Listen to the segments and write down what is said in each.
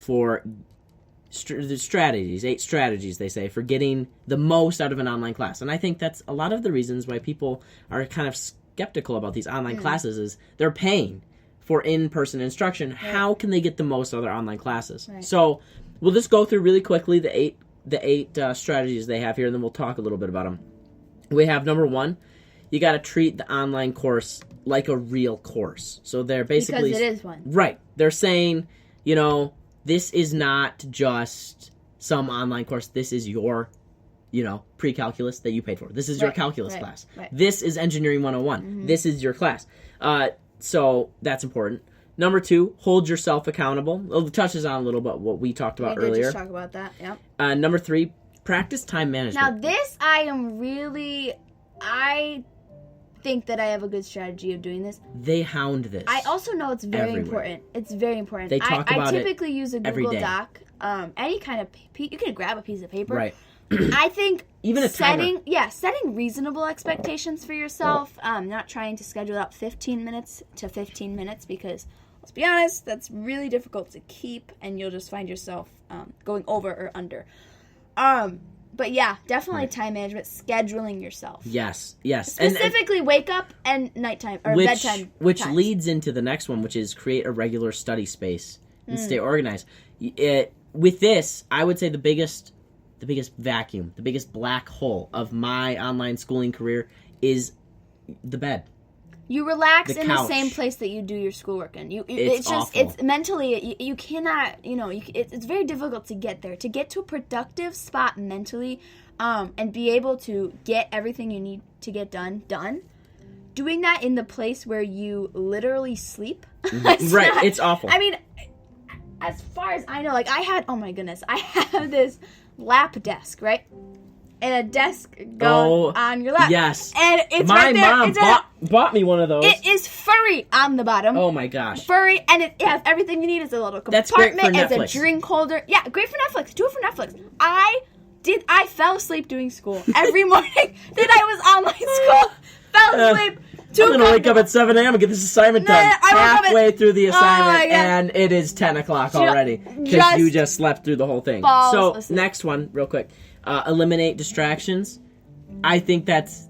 for strategies, 8 strategies, they say, for getting the most out of an online class. And I think that's a lot of the reasons why people are kind of skeptical about these online classes is they're paying for in-person instruction. Right. How can they get the most out of their online classes? Right. So we'll just go through really quickly the eight strategies they have here, and then we'll talk a little bit about them. We have number 1, you got to treat the online course like a real course. So they're basically... Because it is one. Right. They're saying, this is not just some online course. This is your, pre-calculus that you paid for. This is your calculus class. Right. This is Engineering 101. Mm-hmm. This is your class. So that's important. Number 2, hold yourself accountable. It touches on a little bit what we talked about earlier. We did just talk about that, yeah. Number 3, practice time management. Now this I think that I have a good strategy of doing this. They hound this. I also know it's very important. It's very important. They talk about it. I typically use a Google Doc. Any kind of you can grab a piece of paper. Right. I think even a setting reasonable expectations for yourself. Not trying to schedule out 15 minutes to 15 minutes because let's be honest, that's really difficult to keep, and you'll just find yourself going over or under. But yeah, definitely time management, scheduling yourself. Yes. Specifically, wake up and nighttime or bedtime. Which leads into the next one, which is create a regular study space and stay organized. With this, I would say the biggest vacuum, the biggest black hole of my online schooling career is the bed. You relax in the same place that you do your schoolwork in. It's just awful. It's mentally you cannot, it's very difficult to get there. To get to a productive spot mentally and be able to get everything you need to get done. Doing that in the place where you literally sleep. It's awful. I mean, as far as I know, I have this lap desk, right? And a desk goes on your lap. Yes. And it's my right there. mom bought me one of those. It is furry on the bottom. Oh my gosh. Furry, and it has everything you need. It's a little compartment. That's great for Netflix. It's a drink holder. Yeah, great for Netflix. Do it for Netflix. I fell asleep doing school every morning that I was online school. Fell asleep. I'm going to wake up at 7 a.m. and get this assignment done. Halfway through the assignment, and it is 10 o'clock already because you just slept through the whole thing. So, next one, real quick. Eliminate distractions. I think that's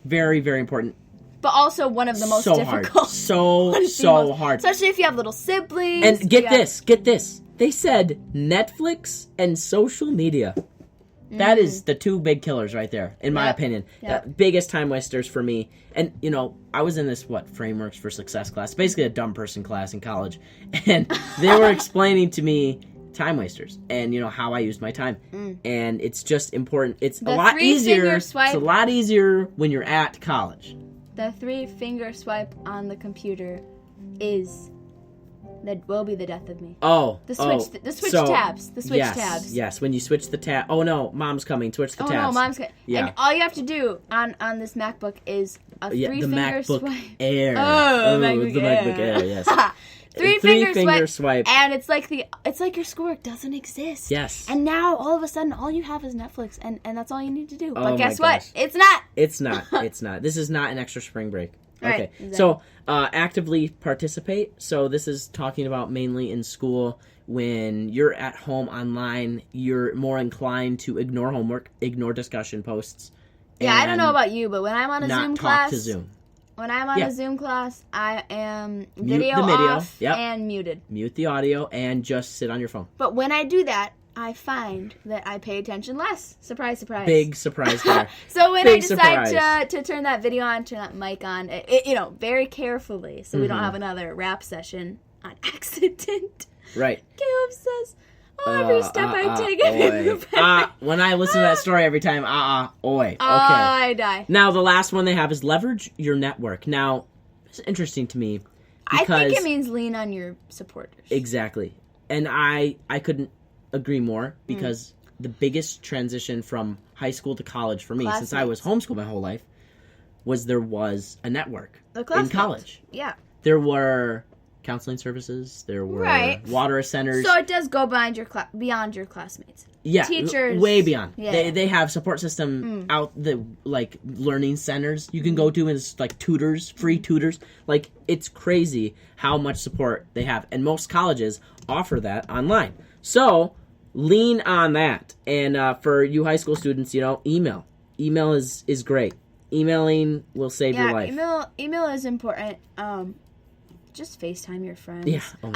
very, very important. But also one of the most difficult. So hard. Especially if you have little siblings. And get this. They said Netflix and social media. That is the 2 big killers right there, in my opinion. Biggest time wasters for me. And, I was in this, Frameworks for Success class. Basically a dumb person class in college. And they were explaining to me time wasters and, how I used my time. And it's just important. It's a lot easier. It's a lot easier when you're at college. The 3-finger swipe on the computer that will be the death of me. The switch tabs. Yes, when you switch the tab. Oh no, mom's coming. Switch the tabs. Oh no, mom's coming. Yeah. And all you have to do on this MacBook is a 3-finger swipe. The MacBook Air. The MacBook Air, yes. 3-finger swipe. And it's like your schoolwork doesn't exist. Yes. And now all of a sudden all you have is Netflix and that's all you need to do. But guess what? It's not. It's not. This is not an extra spring break. Okay. Right, exactly. So actively participate. So this is talking about mainly in school. When you're at home online, you're more inclined to ignore homework, ignore discussion posts. Yeah, I don't know about you, but when I'm on a Zoom class, to Zoom. When I'm on a Zoom class, I am video off and muted. Mute the audio and just sit on your phone. But when I do that, I find that I pay attention less. Surprise, surprise. Big surprise there. So when I decide to turn that video on, turn that mic on, very carefully, so we don't have another rap session on accident. Right. Caleb says, every step I take, when I listen to that story every time, okay. I die. Now, the last one they have is leverage your network. Now, it's interesting to me because... I think it means lean on your supporters. Exactly. And I couldn't agree more because the biggest transition from high school to college for me, since I was homeschooled my whole life, was there was a network in college. Yeah. There were counseling services. There were water centers. So it does go beyond your classmates. Yeah, teachers, way beyond. Yeah. They have support system out like learning centers you can go to, and it's like tutors, free tutors. Like, it's crazy how much support they have, and most colleges offer that online. So lean on that. And for you high school students, email is great. Emailing will save your life. Email is important. Just FaceTime your friends. Yeah. Oh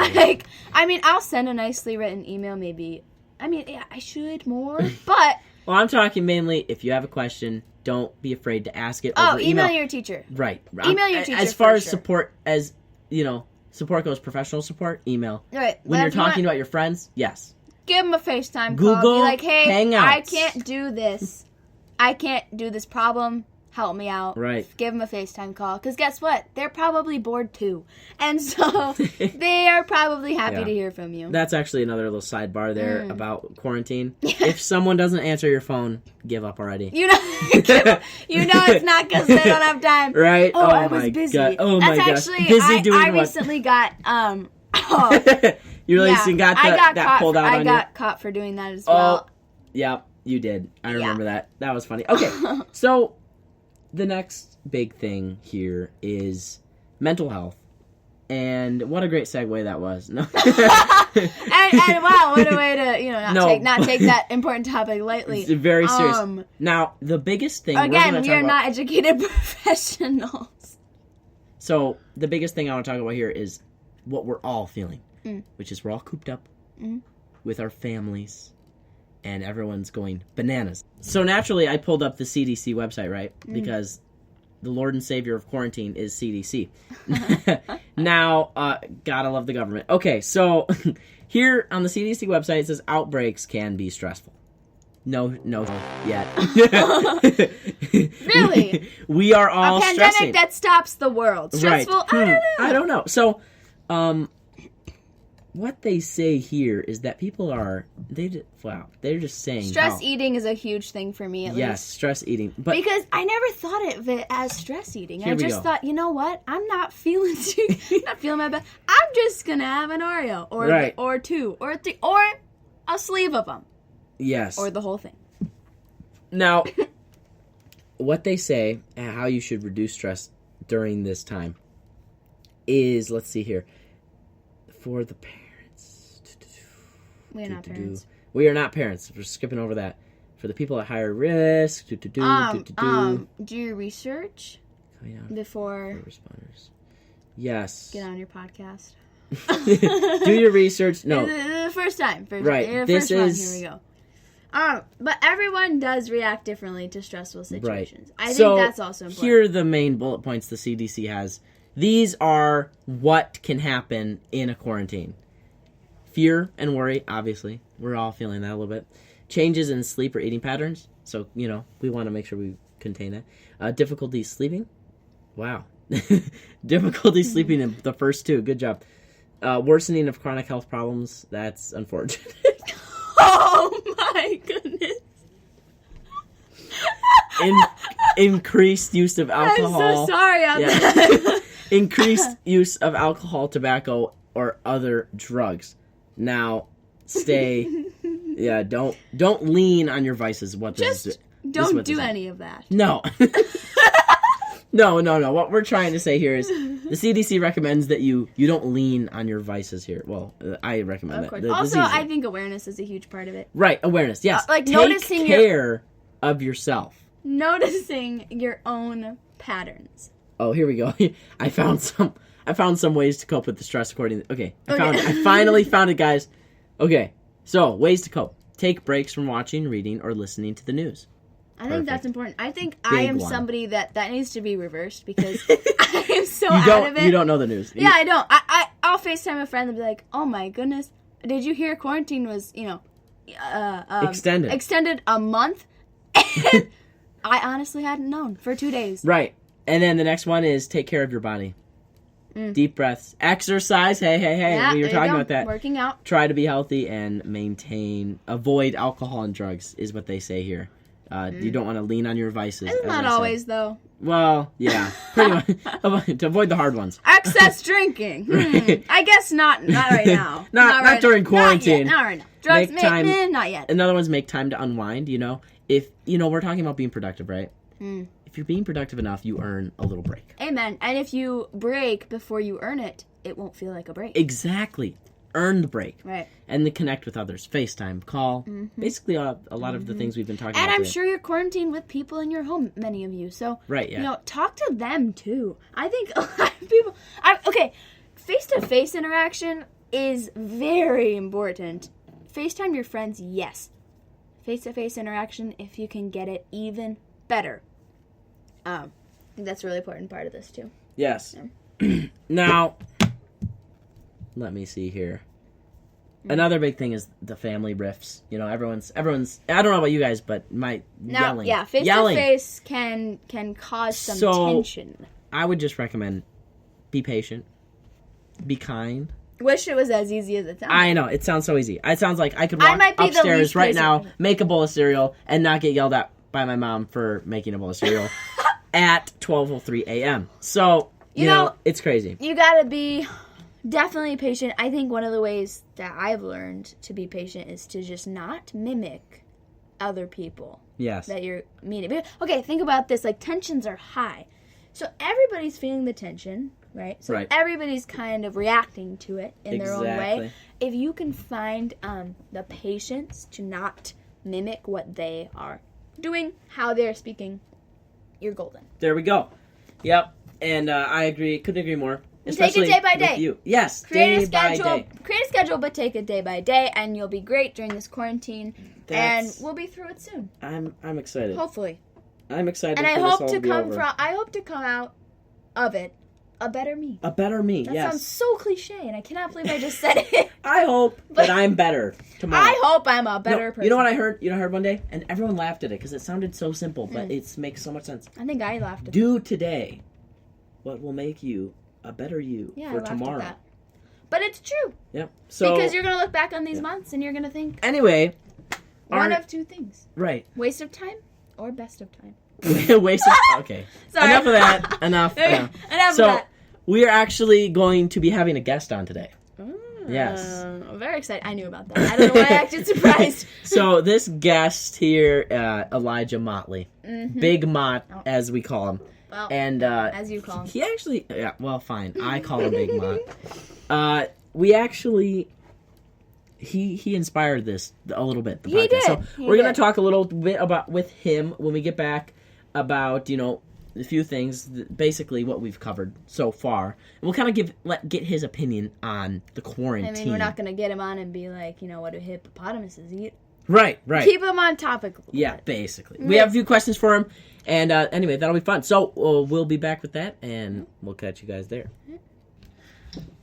I'll send a nicely written email maybe. I should more, but... Well, I'm talking mainly if you have a question, don't be afraid to ask it over email. Email your teacher. Right. Email your teacher. As far as support, support goes, professional support, email. Right. When you're talking about your friends, yes. Give them a FaceTime Google, call. Be like, hey, Hangouts. I can't do this. I can't do this problem. Help me out. Right. Give them a FaceTime call. Because guess what? They're probably bored too. And so they are probably happy to hear from you. That's actually another little sidebar there about quarantine. If someone doesn't answer your phone, give up already. It's not because they don't have time. Right? Oh, I was busy. God. Oh my gosh. Actually, busy doing I what? recently got You really got that pulled out on you? I got caught for doing that as well. Oh, yeah, you did. I remember that. That was funny. Okay, so the next big thing here is mental health. And what a great segue that was. No. and wow, what a way to, not take that important topic lightly. It's very serious. Now, the biggest thing... Again, we are not educated professionals. So, the biggest thing I want to talk about here is what we're all feeling. Which is we're all cooped up with our families. And everyone's going bananas. So, naturally, I pulled up the CDC website, right? Because... the Lord and Savior of quarantine is CDC. Now, gotta love the government. Okay, so here on the CDC website, it says outbreaks can be stressful. No, yet. Really? We are all a pandemic stressing. That stops the world. Stressful? Right. I don't know. So, what they say here is that people are they're just saying stress eating is a huge thing for me at least. Yes, stress eating. But because I never thought of it as stress eating. I just thought, you know what? I'm not feeling my best. I'm just gonna have an Oreo or two or three or a sleeve of them. Yes. Or the whole thing. Now, what they say and how you should reduce stress during this time is, let's see here, for the parents. We are not parents. We are not parents. We're skipping over that. For the people at higher risk. Do your research before responders. Yes. Get on your podcast. Do your research. No. The first time. Right. This is. Here we go. But everyone does react differently to stressful situations. Right. I think that's also important. Here are the main bullet points the CDC has. These are what can happen in a quarantine. Fear and worry, obviously. We're all feeling that a little bit. Changes in sleep or eating patterns. So, we want to make sure we contain that. Difficulty sleeping. Wow. Difficulty sleeping in the first two. Good job. Worsening of chronic health problems. That's unfortunate. Oh, my goodness. Increased use of alcohol. I'm so sorry on that. Increased use of alcohol, tobacco, or other drugs. Now, don't lean on your vices. Don't do any of that. No. No. What we're trying to say here is the CDC recommends that you don't lean on your vices here. Well, I recommend that. Also, I think awareness is a huge part of it. Right, awareness, yes. Noticing care of yourself. Noticing your own patterns. Oh, here we go. I found some ways to cope with the stress according to... Okay, I finally found it, guys. Okay, so, ways to cope. Take breaks from watching, reading, or listening to the news. I think that's important. I think I am somebody that needs to be reversed because I am so out of it. You don't know the news. Yeah, I don't. I'll FaceTime a friend and be like, oh my goodness, did you hear quarantine was, extended a month? And I honestly hadn't known for 2 days. Right. And then the next one is take care of your body. Deep breaths. Exercise. Hey. Yeah, we were talking about that. Working out. Try to be healthy and avoid alcohol and drugs is what they say here. You don't want to lean on your vices. It's not always, though. Well, yeah, pretty much. To avoid the hard ones. Excess drinking. I guess not right now. not during quarantine. Not right now. Drugs, make time, not yet. Another one's make time to unwind, If, we're talking about being productive, right? If you're being productive enough, you earn a little break. Amen. And if you break before you earn it, it won't feel like a break. Exactly. Earn the break. Right. And then connect with others. FaceTime, call. Basically, a lot of the things we've been talking about. And I'm today. sure you're quarantined with people in your home, many of you. So, right, yeah. Talk to them, too. I think a lot of people... face-to-face interaction is very important. FaceTime your friends, yes. Face-to-face interaction, if you can get it, even better. I think that's a really important part of this, too. Yes. Yeah. Now... Let me see here. Another big thing is the family riffs. Everyone's. I don't know about you guys, but yelling. Yeah, face to face can cause some tension. I would just recommend be patient, be kind. Wish it was as easy as it sounds. I know it sounds so easy. It sounds like I could walk upstairs right now, make a bowl of cereal, and not get yelled at by my mom for making a bowl of cereal at 12:03 a.m. So it's crazy. You gotta be. Definitely patient. I think one of the ways that I've learned to be patient is to just not mimic other people. Yes. That you're meeting. Okay, think about this. Like, tensions are high. So everybody's feeling the tension, right? So everybody's kind of reacting to it in their own way. If you can find the patience to not mimic what they are doing, how they're speaking, you're golden. There we go. Yep. And I agree. Couldn't agree more. Take it day by day. You. Yes, Create a schedule, but take it day by day, and you'll be great during this quarantine. And we'll be through it soon. I'm excited. Hopefully. I'm excited. And I hope to come out of it a better me. A better me. That sounds so cliche, and I cannot believe I just said it. I hope that I'm better tomorrow. I hope I'm a better person. You know what I heard? I heard one day, and everyone laughed at it because it sounded so simple, but it makes so much sense. I think I laughed at it. Do today what will make you a better you for tomorrow. At that. But it's true. Yep. So because you're going to look back on these months and you're going to think. Anyway. One of two things. Right. Waste of time or best of time. Okay. Sorry. Enough of that. Enough of that. So we are actually going to be having a guest on today. Yes. I'm very excited. I knew about that. I don't know why I acted surprised. So this guest here, Elijah Motley. Big Mott, as we call him. Well, and as you call him. He actually, fine. I call him Big Mott. We actually, he inspired this a little bit. The podcast. He did. So we're going to talk a little bit with him when we get back about, a few things, basically what we've covered so far. And we'll kind of get his opinion on the quarantine. I mean, we're not going to get him on and be like, what do hippopotamuses eat? Right. Keep him on topic. Yeah, basically. We have a few questions for him. And anyway, that'll be fun. So we'll be back with that, and we'll catch you guys there.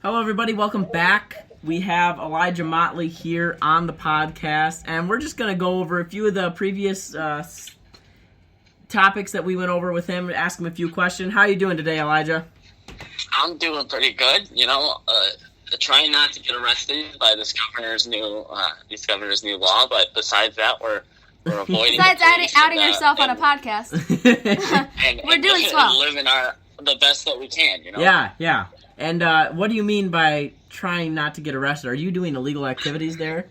Hello, everybody. Welcome back. We have Elijah Motley here on the podcast, and we're just going to go over a few of the previous topics that we went over with him, ask him a few questions. How are you doing today, Elijah? I'm doing pretty good. Trying not to get arrested by this governor's new law, but besides that, we're avoiding. Besides outing yourself on a podcast, we're doing swell. Living the best that we can, Yeah. And what do you mean by trying not to get arrested? Are you doing illegal activities there?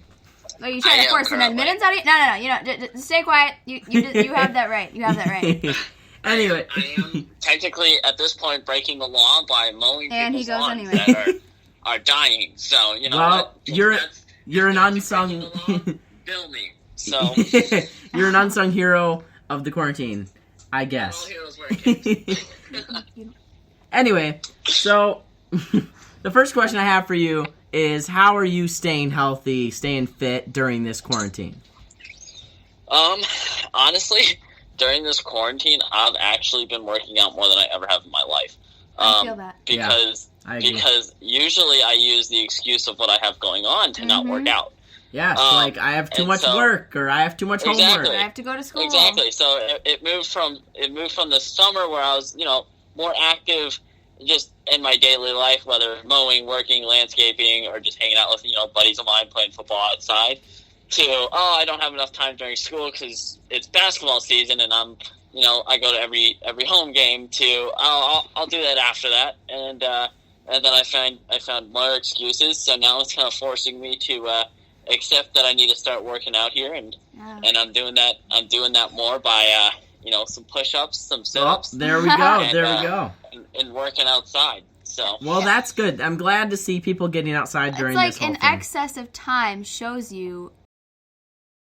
Are you trying to force an admittance on it? No. Just stay quiet. You have that right. You have that right. Anyway, I am technically at this point breaking the law by mowing people's lawns anyway. that are dying. So you're an unsung. Bill me. So you're an unsung hero of the quarantine, I guess. All heroes wear capes. Anyway, so the first question I have for you is, how are you staying healthy, staying fit during this quarantine? Honestly, during this quarantine, I've actually been working out more than I ever have in my life. I feel that. Because usually I use the excuse of what I have going on to not work out. Yeah, like I have too much work, or I have too much homework. I have to go to school. Exactly. So it moved from the summer where I was, more active just in my daily life, whether mowing, working, landscaping, or just hanging out with, buddies of mine playing football outside. to, I don't have enough time during school because it's basketball season and I go to every home game, to, I'll do that after that. And then I found more excuses. So now it's kind of forcing me to accept that I need to start working out here. And I'm doing that. I'm doing that more by, some push-ups, some sit-ups. Oh, there we go. And working outside. So. Well, that's good. I'm glad to see people getting outside during this whole thing. It's like an excess of time shows you